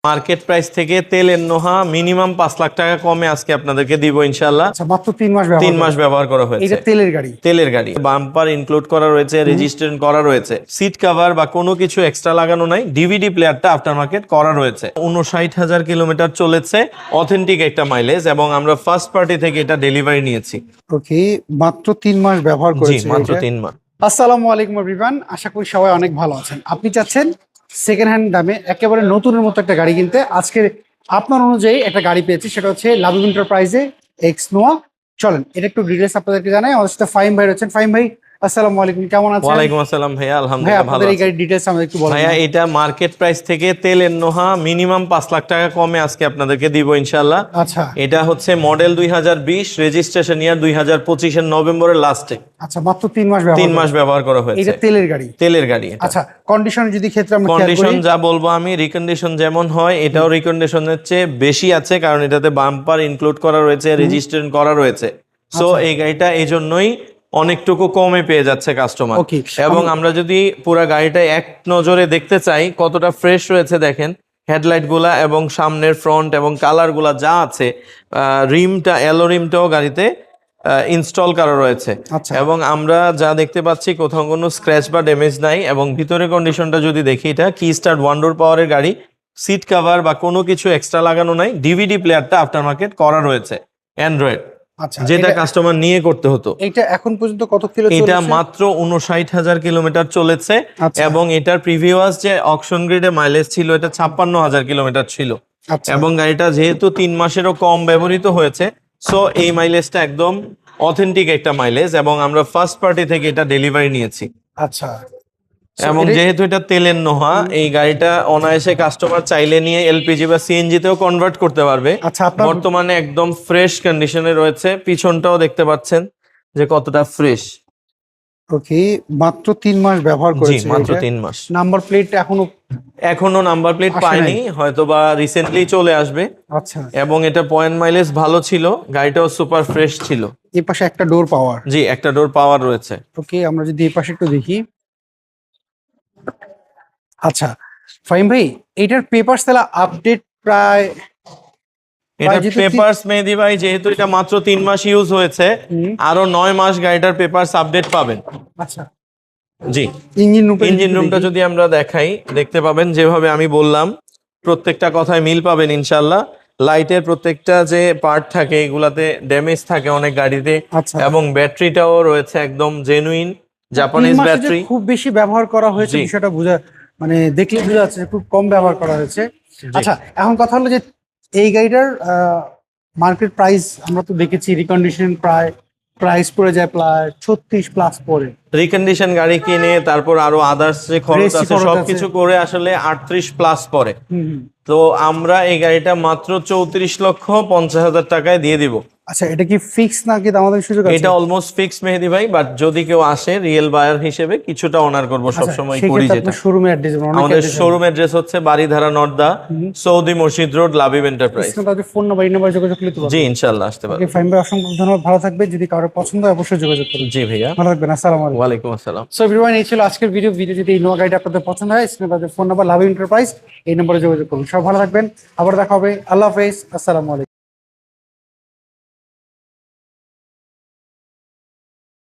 Market price থেকে তেলের Noha minimum 5 lakh টাকা কমে আজকে আপনাদেরকে দিব ইনশাআল্লাহ। আচ্ছা, মাত্র 3 মাস ব্যবহার করা হয়েছে। এটা তেলের গাড়ি। তেলের গাড়ি, বাম্পার ইনক্লুড করা রয়েছে, রেজিস্ট্রেশন করা রয়েছে, সিট কভার বা কোনো কিছু এক্সট্রা লাগানো নাই, ডিভিডি প্লেয়ারটা আফটার মার্কেট করা রয়েছে। 59,000 কিলোমিটার চলেছে, অথেন্টিক একটা মাইলেজ, এবং আমরা ফার্স্ট পার্টি থেকে এটা ডেলিভারি নিয়েছি। ওকে, মাত্র 3 মাস ব্যবহার জি, করেছে। মাত্র 3 মাস। আসসালামু আলাইকুম এভরিওয়ান, আশা করি সবাই অনেক ভালো আছেন। আপনি চাচ্ছেন সেকেন্ড হ্যান্ড দামে একেবারে নতুনের মতো একটা গাড়ি কিনতে, আজকে আপনার অনুযায়ী একটা গাড়ি পেয়েছি, সেটা হচ্ছে লাবিব এন্টারপ্রাইজে এক্স নোয়া। চলেন এটা একটু ডিটেইলস আপনাদেরকে জানাই। আমাদের সাথে ফাহিম ভাই রয়েছেন। ফাহিম ভাই আসসালামু আলাইকুম, কেমন আছেন? ওয়ালাইকুম আসসালাম ভাইয়া, ভাই আলহামদুলিল্লাহ ভালো আপনাদের এই আছি। গাড়ির ডিটেইলস আমাদের একটু বলেন। ভাইয়া এটা মার্কেট প্রাইস থেকে তেলের নোহা মিনিমাম 5 লাখ টাকা কমে আজকে আপনাদেরকে দিব ইনশাআল্লাহ। আচ্ছা এটা হচ্ছে মডেল 2020, রেজিস্ট্রেশন ইয়ার 2025 এর নভেম্বরের লাস্টে। আচ্ছা, মাত্র 3 মাস 3 মাস ব্যবহার করা হয়েছে। এটা তেলের গাড়ি। তেলের গাড়ি এটা। আচ্ছা, কন্ডিশন যদি ক্ষেত্রে আমরা খেয়াল কন্ডিশন করি, যা বলবো আমি, রিকন্ডিশন যেমন হয় এটাও রিকন্ডিশনের চেয়ে বেশি আছে, কারণ এটাতে বাম্পার ইনক্লুড করা রয়েছে, রেজিস্ট্রেশন করা রয়েছে। সো এই গাড়িটা এই জন্যই অনেকটুকু কমে পেয়ে যাচ্ছে কাস্টমার। Okay. এবং আমরা যদি পুরো গাড়িটা এক নজরে দেখতে চাই কতটা ফ্রেশ রয়েছে দেখেন, হেডলাইট গুলা এবং সামনের ফ্রন্ট এবং কালার গুলা যা আছে, রিমটা অ্যালো রিমটাও গাড়িতে ইনস্টল করা রয়েছে। আচ্ছা। এবং আমরা যা দেখতে পাচ্ছি কোথাও কোনো স্ক্র্যাচ বা ড্যামেজ নাই। এবং ভিতরে কন্ডিশনটা যদি দেখি, এটা কি স্টার্ট ওয়ান ডোর পাওয়ারের গাড়ি, সিট কভার বা কোনো কিছু এক্সট্রা লাগানো নাই, ডিভিডি প্লেয়ারটা আফটার মার্কেট করা রয়েছে অ্যান্ড্রয়েড, আচ্ছা, যেটা কাস্টমার নিয়ে করতে হতো। এটা এখন পর্যন্ত কত কিলো এটা চলেছে? মাত্র 59,000 কিলোমিটার চলেছে। আচ্ছা। এবং এটার প্রিভিয়াস যে অকশন গ্রেডে মাইলেজ ছিল, এটা 56,000 কিলোমিটার ছিল। আচ্ছা। এবং গাড়িটা যেহেতু 3 মাসেরও কম ব্যবহৃত হয়েছে, সো এই মাইলেজটা একদম অথেন্টিক একটা মাইলেজ, এবং আমরা ফার্স্ট পার্টি থেকে এটা ডেলিভারি নিয়েছি। আচ্ছা। এবং যেহেতু এটা তেলের নোহা, এই গাড়িটা অনায়াসে কাস্টমার চাইলে নিয়ে এলপিজি বা সিএনজি তেও কনভার্ট করতে পারবে। আচ্ছা, আপনার বর্তমানে একদম ফ্রেশ কন্ডিশনে রয়েছে, পিছনটাও দেখতে পাচ্ছেন যে কতটা ফ্রেশ। ওকে, মাত্র 3 মাস ব্যবহার জি, করেছে। মাত্র 3 মাস। নাম্বার প্লেট এখনো নাম্বার প্লেট আসে পায়নি, নাই। হয়তো বা রিসেন্টলি চলে আসবে। আচ্ছা, এবং এটা পয়েন্ট মাইলেজ ভালো ছিল, গাড়িটাও সুপার ফ্রেশ ছিল। এই পাশে একটা ডোর পাওয়ার। জি, একটা ডোর পাওয়ার রয়েছে। ওকে, আমরা যদি এই পাশে একটু দেখি। আচ্ছা ফাহিম ভাই, এটার পেপার সেলা আপডেট প্রায় এটা যেহেতু পেপারস মেহেদি ভাই, যেহেতু এটা মাত্র 3 মাস ইউজ হয়েছে, আরো 9 মাস গাড়িটার পেপারস আপডেট পাবেন। আচ্ছা, জি, ইঞ্জিন রুমটা যদি আমরা দেখাই, দেখতে পাবেন যেভাবে আমি বললাম, প্রত্যেকটা কথায় মিল পাবেন ইনশাল্লাহ। লাইটের প্রত্যেকটা যে পার্ট থাকে এগুলাতে ড্যামেজ থাকে অনেক গাড়িতে। আচ্ছা। এবং ব্যাটারিটাও রয়েছে একদম জেনুইন জাপানিজ ব্যাটারি। খুব বেশি ব্যবহার করা হয়েছে, জি। বিষয়টা বোঝা মানে দেখলে বোঝা যাচ্ছে যে খুব কম ব্যবহার করা হয়েছে। আচ্ছা, এখন কথা হলো যে এই গাড়িটার মার্কেট প্রাইস আমরা তো দেখেছি, রিকন্ডিশন প্রাইস পড়ে যায় প্রায় 36 প্লাস পড়ে। রিকন্ডিশন গাড়ি কিনে তারপর আরো আদার্স যে খরচ Racing আছে খরচ সবকিছু করে আসলে 38 প্লাস পড়ে। হুম। তো আমরা এই গাড়িটা মাত্র 34,50,000 টাকায় দিয়ে দিব। আচ্ছা, এটা কি ফিক্স নাকি আমাদের সুযোগ আছে? এটা অলমোস্ট ফিক্স মেহেদি ভাই, বাট যদি কেউ আসে রিয়েল বায়ার হিসেবে কিছুটা অনার করব, সবসময় করি যেটা। শোরুমে অ্যাড্রেস আমাদের শোরুম অ্যাড্রেস হচ্ছে বাড়িধারা নর্দা, সৌদি মসজিদ road, Labib enterprise. Phone number এই নাম্বার যোগাযোগ করতে পারবেন। জি, ইনশাআল্লাহ আসতে পারবেন। ফাহিম ভাই অসংখ্য ধন্যবাদ, ভালো থাকবে। যদি কারো পছন্দ হয় অবশ্যই যোগাযোগ করুন। জি ভাইয়া, ভালো থাকবেন। আসসালামু আলাইকুম। ওয়ালাইকুম আসসালাম। সো এভরিওয়ান, এই ছিল আজকের ভিডিও। যদি এই নোয়া গাড়িটা আপনাদের পছন্দ হয়, স্ক্রিনে তাদের ফোন নাম্বার লাভ এন্টারপ্রাইজ, এই নম্বরে যোগাযোগ করুন। সব ভালো থাকবেন, আবার দেখা হবে। আল্লাহ হাফেজ, আসসালামু আলাইকুম।